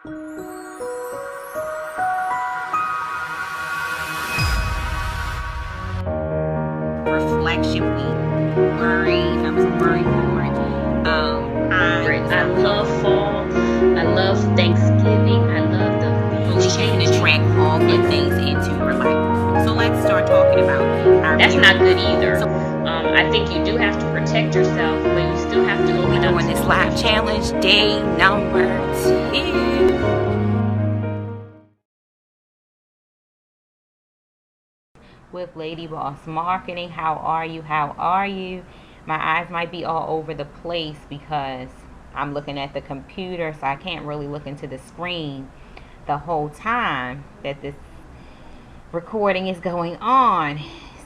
Reflection week. Worried. I'm so worried for it. I love fall. I love Thanksgiving. I love the beach. You can attract all good things into your life. So let's start talking about our That's not good either. I think you do have to protect yourself, but you still have to open up. We're doing this live challenge, day number 2. With Lady Boss Marketing. How are you? How are you? My eyes might be all over the place because I'm looking at the computer, so I can't really look into the screen the whole time that this recording is going on.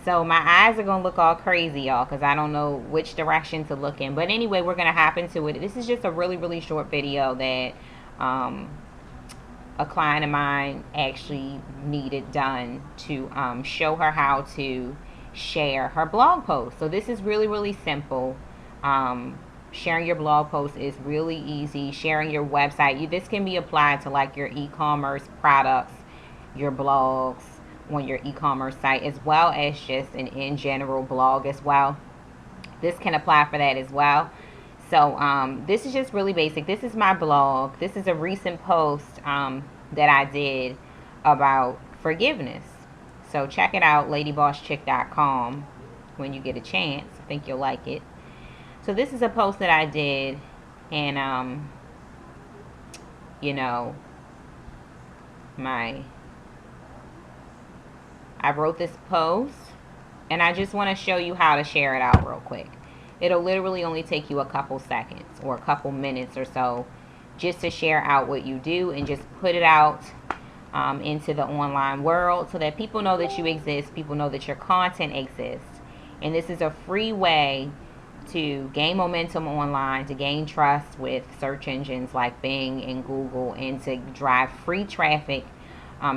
So my eyes are going to look all crazy, y'all, because I don't know which direction to look in. But anyway, we're going to hop into it. This is just a really, really short video that a client of mine actually needed done to show her how to share her blog post. So this is really, really simple. Sharing your blog post is really easy. Sharing your website. This can be applied to like your e-commerce products, your blogs on your e-commerce site, as well as just an in general blog as well. This can apply for that as well. So this is just really basic. This is my blog. This is a recent post that I did about forgiveness. So check it out, ladybosschick.com, when you get a chance. I think you'll like it. So this is a post that I did, and you know, I wrote this post, and I just want to show you how to share it out real quick. It'll literally only take you a couple seconds or a couple minutes or so just to share out what you do and just put it out into the online world so that people know that you exist, people know that your content exists. And this is a free way to gain momentum online, to gain trust with search engines like Bing and Google, and to drive free traffic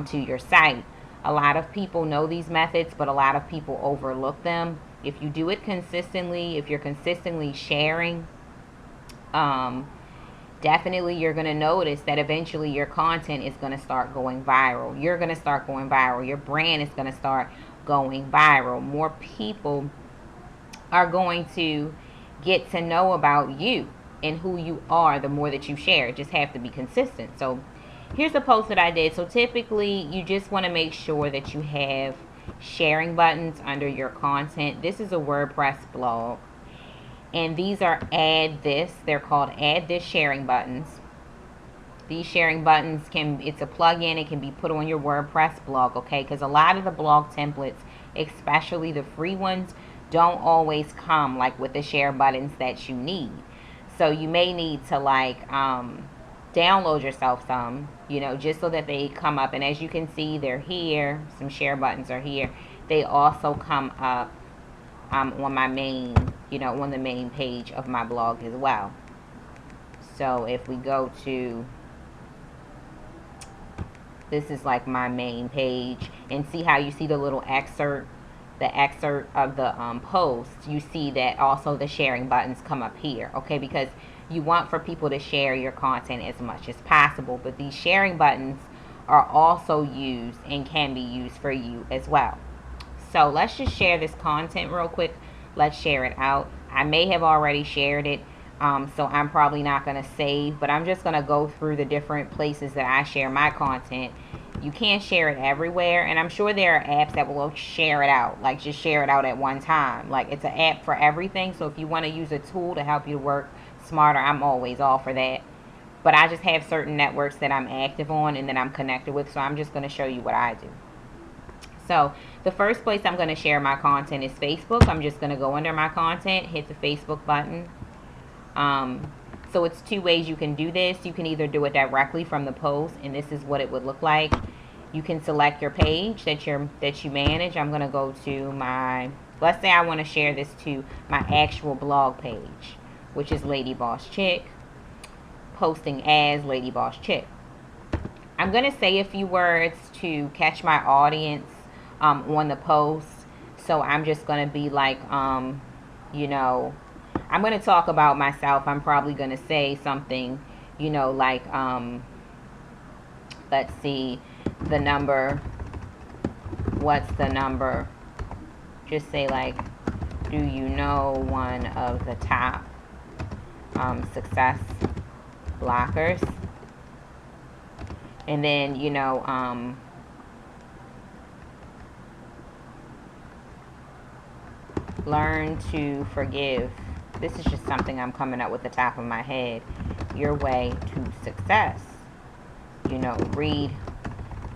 to your site. A lot of people know these methods, but a lot of people overlook them. If you do it consistently, if you're consistently sharing, definitely you're going to notice that eventually your content is going to start going viral. You're going to start going viral. Your brand is going to start going viral. More people are going to get to know about you and who you are the more that you share. Just have to be consistent. So here's the post that I did. So typically you just want to make sure that you have sharing buttons under your content. This is a WordPress blog, and these are add this. They're called add this sharing buttons. These sharing buttons it's a plugin. It can be put on your WordPress blog, okay? Because a lot of the blog templates, especially the free ones, don't always come like with the share buttons that you need. So you may need to like download yourself some, just so that they come up. And as you can see, they're here. Some share buttons are here. They also come up on my main, on the main page of my blog as well. So if we go to, this is like my main page, and see how you see the little excerpt, of the post. You see that also the sharing buttons come up here, okay? Because you want for people to share your content as much as possible, but these sharing buttons are also used and can be used for you as well. So let's just share this content real quick. Let's share it out. I may have already shared it, so I'm probably not going to save, but I'm just going to go through the different places that I share my content. You can't share it everywhere, and I'm sure there are apps that will share it out, like just share it out at one time. Like it's an app for everything, so if you want to use a tool to help you work smarter, I'm always all for that. But I just have certain networks that I'm active on and that I'm connected with, so I'm just going to show you what I do. So the first place I'm going to share my content is Facebook. I'm just going to go under my content, hit the Facebook button. So it's two ways you can do this. You can either do it directly from the post, and this is what it would look like. You can select your page that you manage. I'm going to go to my, let's say I want to share this to my actual blog page, which is Lady Boss Chick, posting as Lady Boss Chick. I'm going to say a few words to catch my audience on the post. So I'm just going to be like, I'm going to talk about myself. I'm probably going to say something, like, let's see, the number, what's the number? Just say like, do you know one of the top success blockers? And then, you know, learn to forgive. This is just something I'm coming up with the top of my head. Your way to success. You know,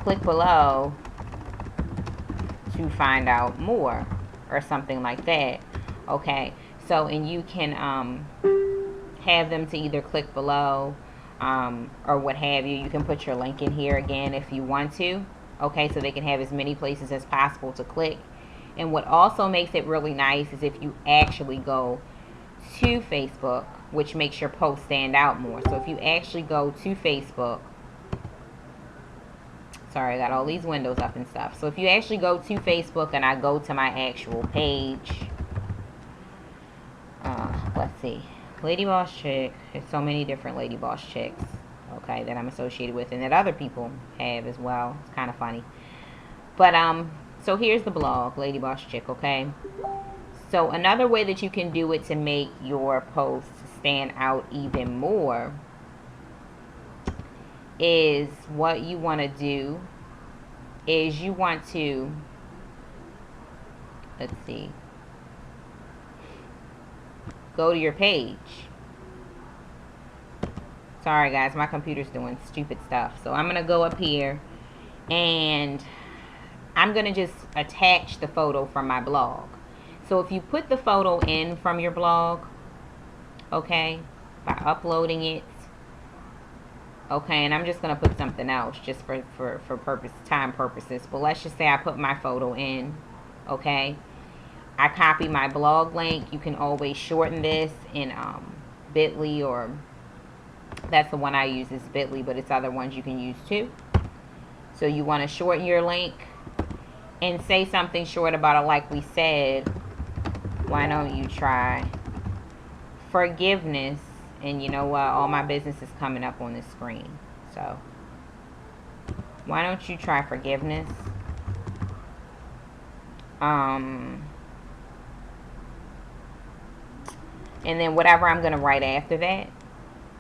click below to find out more or something like that. Okay, so, and you can have them to either click below or what have you. You can put your link in here again if you want to. Okay, so they can have as many places as possible to click. And what also makes it really nice is if you actually go to Facebook, which makes your post stand out more. So if you actually go to Facebook, sorry, I got all these windows up and stuff. So if you actually go to Facebook and I go to my actual page, let's see, Lady Boss Chick. There's so many different Lady Boss Chicks, okay, that I'm associated with and that other people have as well. It's kind of funny. But so here's the blog, Lady Boss Chick, okay? So another way that you can do it to make your posts stand out even more is what you want to do is you want to, let's see, go to your page. Sorry guys, my computer's doing stupid stuff. So I'm going to go up here and I'm going to just attach the photo from my blog. So if you put the photo in from your blog, okay, by uploading it, okay, and I'm just going to put something else just for time purposes. But let's just say I put my photo in, okay. I copy my blog link. You can always shorten this in bit.ly, or that's the one I use is bit.ly, but it's other ones you can use too. So you want to shorten your link and say something short about it, like we said. Why don't you try forgiveness? And you know what? All my business is coming up on the screen. So why don't you try forgiveness? And then whatever I'm going to write after that.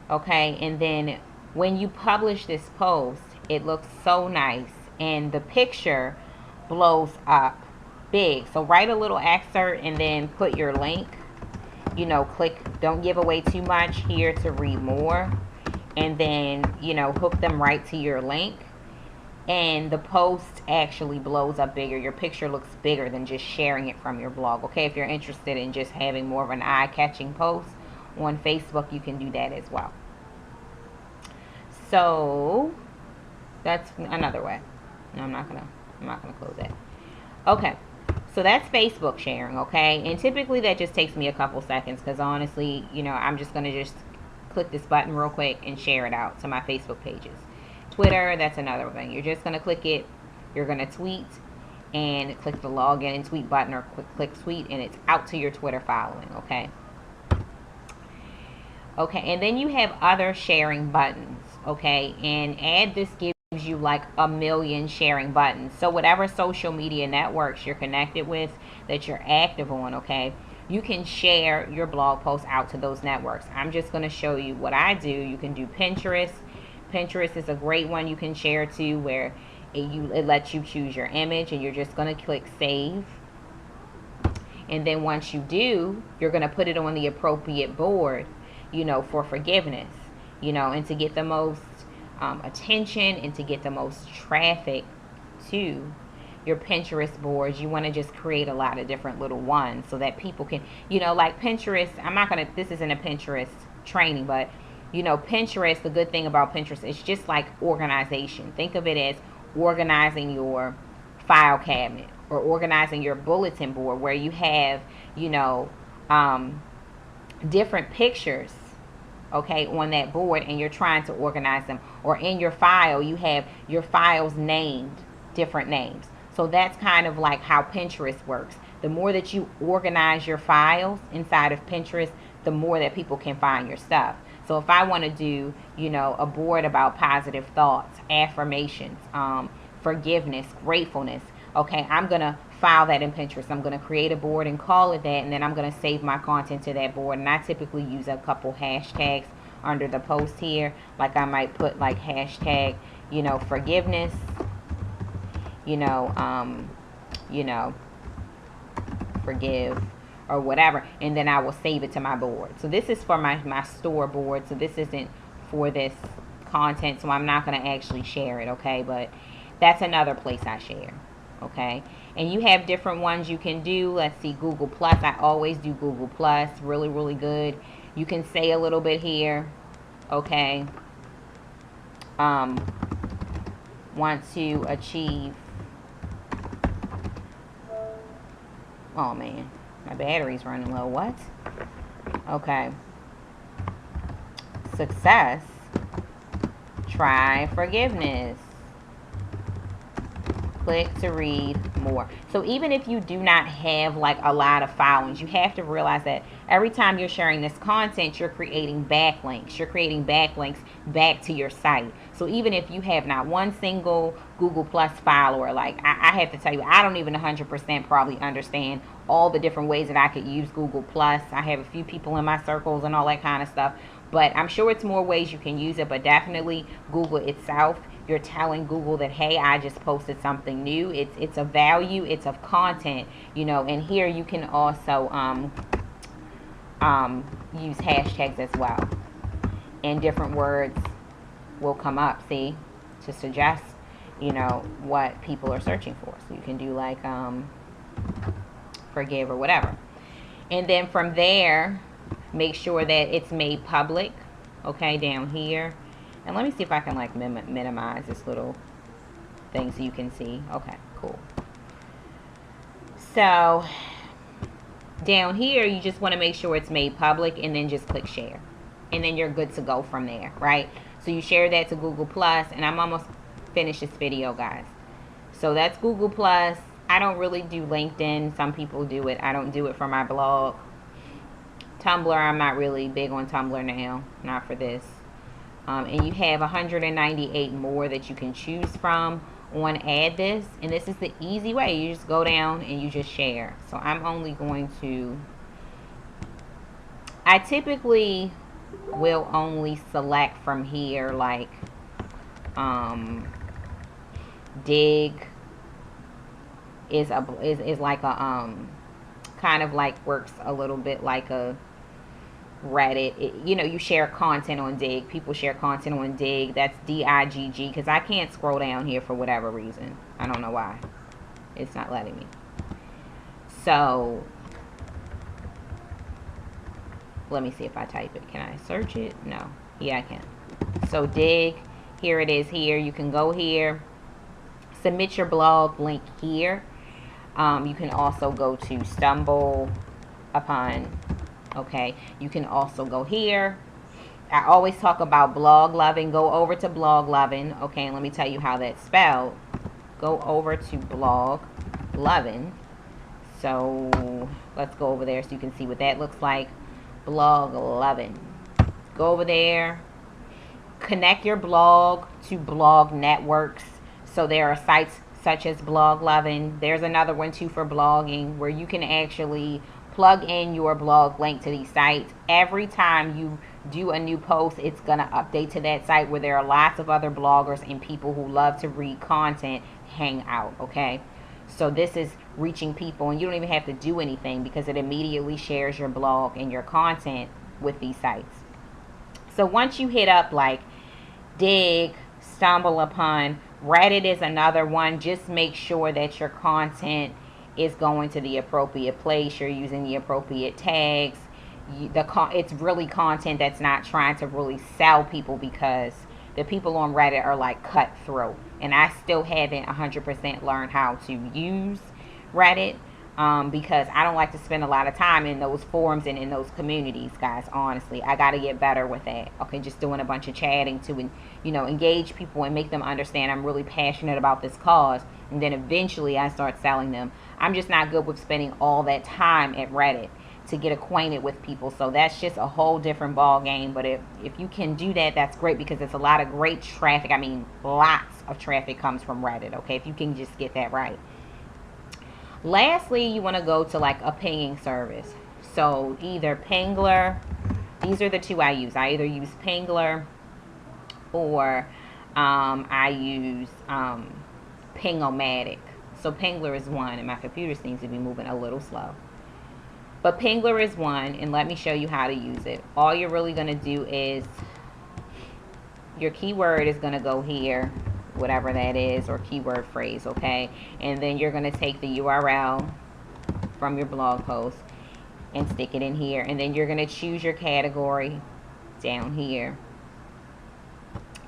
Okay. And then when you publish this post, it looks so nice. And the picture blows up big. So write a little excerpt and then put your link. You know, click, don't give away too much here to read more. And then, you know, hook them right to your link. And the post actually blows up bigger. Your picture looks bigger than just sharing it from your blog. Okay, if you're interested in just having more of an eye-catching post on Facebook, you can do that as well. So that's another way. No, I'm not gonna close that. Okay. So that's Facebook sharing, okay? And typically that just takes me a couple seconds because honestly, you know, I'm just going to just click this button real quick and share it out to my Facebook pages. Twitter, that's another thing. You're just going to click it. You're going to tweet and click the login and tweet button or click tweet and it's out to your Twitter following, okay? Okay, and then you have other sharing buttons, okay? And add this gives you like 1 million sharing buttons. So whatever social media networks you're connected with that you're active on, okay, you can share your blog posts out to those networks. I'm just going to show you what I do. You can do Pinterest. Pinterest is a great one you can share to, where it lets you choose your image and you're just going to click save. And then once you do, you're going to put it on the appropriate board, you know, for forgiveness, you know, and to get the most attention and to get the most traffic to your Pinterest boards, you want to just create a lot of different little ones so that people can, you know, like Pinterest. This isn't a Pinterest training, but you know, Pinterest, the good thing about Pinterest is just like organization. Think of it as organizing your file cabinet or organizing your bulletin board where you have, you know, different pictures, okay, on that board, and you're trying to organize them. Or in your file, you have your files named different names. So that's kind of like how Pinterest works. The more that you organize your files inside of Pinterest, the more that people can find your stuff. So if I want to do, you know, a board about positive thoughts, affirmations, forgiveness, gratefulness. Okay, I'm going to file that in Pinterest. I'm going to create a board and call it that, and then I'm going to save my content to that board. And I typically use a couple hashtags under the post here. Like I might put like hashtag, you know, forgiveness, you know, forgive or whatever, and then I will save it to my board. So this is for my store board, so this isn't for this content, so I'm not going to actually share it, okay? But that's another place I share, okay? And you have different ones you can do. Let's see, Google Plus. I always do Google Plus. Really, really good. You can say a little bit here, okay? Want to achieve. Oh man, my battery's running low. What? Okay. Success. Try forgiveness. Click to read more. So even if you do not have like a lot of followings, you have to realize that every time you're sharing this content, you're creating backlinks. You're creating backlinks back to your site. So even if you have not one single Google Plus follower, like I have to tell you, I don't even 100% probably understand all the different ways that I could use Google Plus. I have a few people in my circles and all that kind of stuff, but I'm sure it's more ways you can use it. But definitely Google itself, you're telling Google that, hey, I just posted something new. It's a value, it's of content, you know. And here you can also use hashtags as well, and different words will come up, see, to suggest, you know, what people are searching for. So you can do like forgive or whatever, and then from there make sure that it's made public, okay, down here. And let me see if I can like minimize this little thing so you can see. Okay, cool. So down here you just want to make sure it's made public, and then just click share, and then you're good to go from there, right? So you share that to Google Plus, and I'm almost finished this video, guys. So that's Google Plus. I don't really do LinkedIn. Some people do it. I don't do it for my blog. Tumblr, I'm not really big on Tumblr now, not for this. And you have 198 more that you can choose from on Add This, and this is the easy way. You just go down and you just share. So I'm only going to, I typically will only select from here like Dig is like a kind of like works a little bit like a Reddit. You know, you share content on Dig. People share content on Dig. That's D-I-G-G, because I can't scroll down here for whatever reason. I don't know why. It's not letting me. So let me see if I type it. Can I search it? No. Yeah, I can. So Dig, here it is here. You can go here. Submit your blog link here. You can also go to Stumble Upon. Okay, you can also go here. I always talk about Blog Loving. Go over to Blog Loving. Okay, and let me tell you how that's spelled. Go over to Blog Loving. So let's go over there so you can see what that looks like. Blog Loving. Go over there. Connect your blog to blog networks. So there are sites such as Blog Loving. There's another one too for blogging, where you can actually plug in your blog link to these sites. Every time you do a new post, it's going to update to that site where there are lots of other bloggers and people who love to read content hang out, okay? So this is reaching people, and you don't even have to do anything because it immediately shares your blog and your content with these sites. So once you hit up like Dig, Stumble Upon, Reddit is another one. Just make sure that your content is going to the appropriate place. You're using the appropriate tags. It's really content that's not trying to really sell people, because the people on Reddit are like cutthroat. And I still haven't 100% learned how to use Reddit because I don't like to spend a lot of time in those forums and in those communities, guys. Honestly, I got to get better with that. Okay, just doing a bunch of chatting to, you know, engage people and make them understand I'm really passionate about this cause. And then eventually I start selling them. I'm just not good with spending all that time at Reddit. to get acquainted with people. So that's just a whole different ball game. But if you can do that, that's great, because it's a lot of great traffic. I mean, lots of traffic comes from Reddit, okay, if you can just get that right. Lastly, you want to go to like a pinging service. So either Pingler, these are the two I use. I either use Pingler or I use Ping-O-Matic. So Pingler is one, and my computer seems to be moving a little slow. But Pingler is one, and let me show you how to use it. All you're really going to do is, your keyword is going to go here, whatever that is, or keyword phrase, okay? And then you're going to take the URL from your blog post and stick it in here. And then you're going to choose your category down here.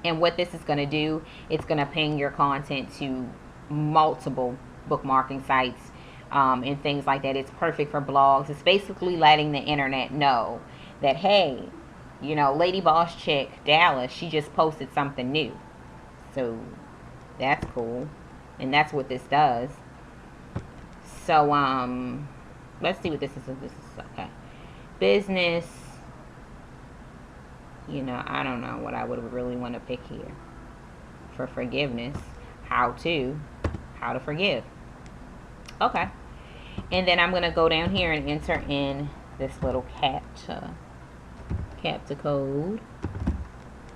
And what this is going to do, it's going to ping your content to multiple bookmarking sites and things like that. It's perfect for blogs. It's basically letting the internet know that, hey, you know, Lady Boss Chick Dallas, she just posted something new. So that's cool. And that's what this does. So let's see what this is. This is okay. Business. You know, I don't know what I would really want to pick here. For forgiveness. How to forgive. Okay. And then I'm going to go down here and enter in this little CAPTCHA code.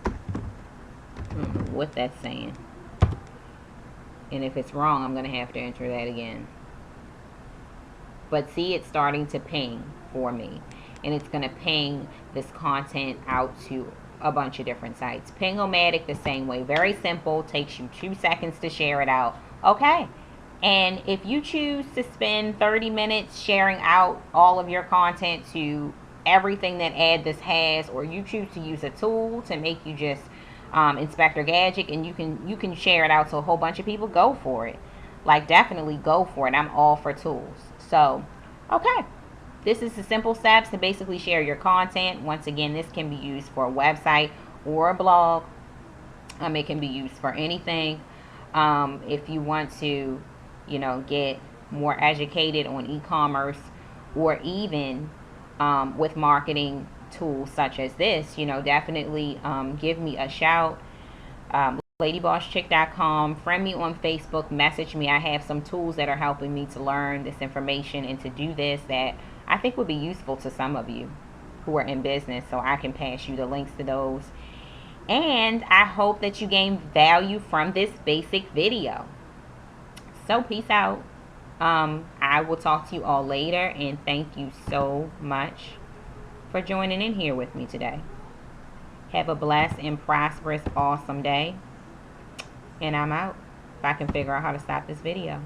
I don't know what that's saying. And if it's wrong, I'm going to have to enter that again. But see, it's starting to ping for me. And it's going to ping this content out to a bunch of different sites. Ping-O-Matic the same way. Very simple. Takes you 2 seconds to share it out. Okay. And if you choose to spend 30 minutes sharing out all of your content to everything that this has, or you choose to use a tool to make you just Inspector Gadget, and you can share it out to a whole bunch of people, go for it. Like, definitely go for it. I'm all for tools. So, okay. This is the simple steps to basically share your content. Once again, this can be used for a website or a blog. It can be used for anything. If you want to, you know, get more educated on e-commerce, or even with marketing tools such as this, you know, definitely give me a shout. LadyBossChick.com. Friend me on Facebook. Message me. I have some tools that are helping me to learn this information and to do this that I think would be useful to some of you who are in business. So I can pass you the links to those. And I hope that you gain value from this basic video. So peace out. I will talk to you all later, and thank you so much for joining in here with me today. Have a blessed and prosperous, awesome day. And I'm out. If I can figure out how to stop this video.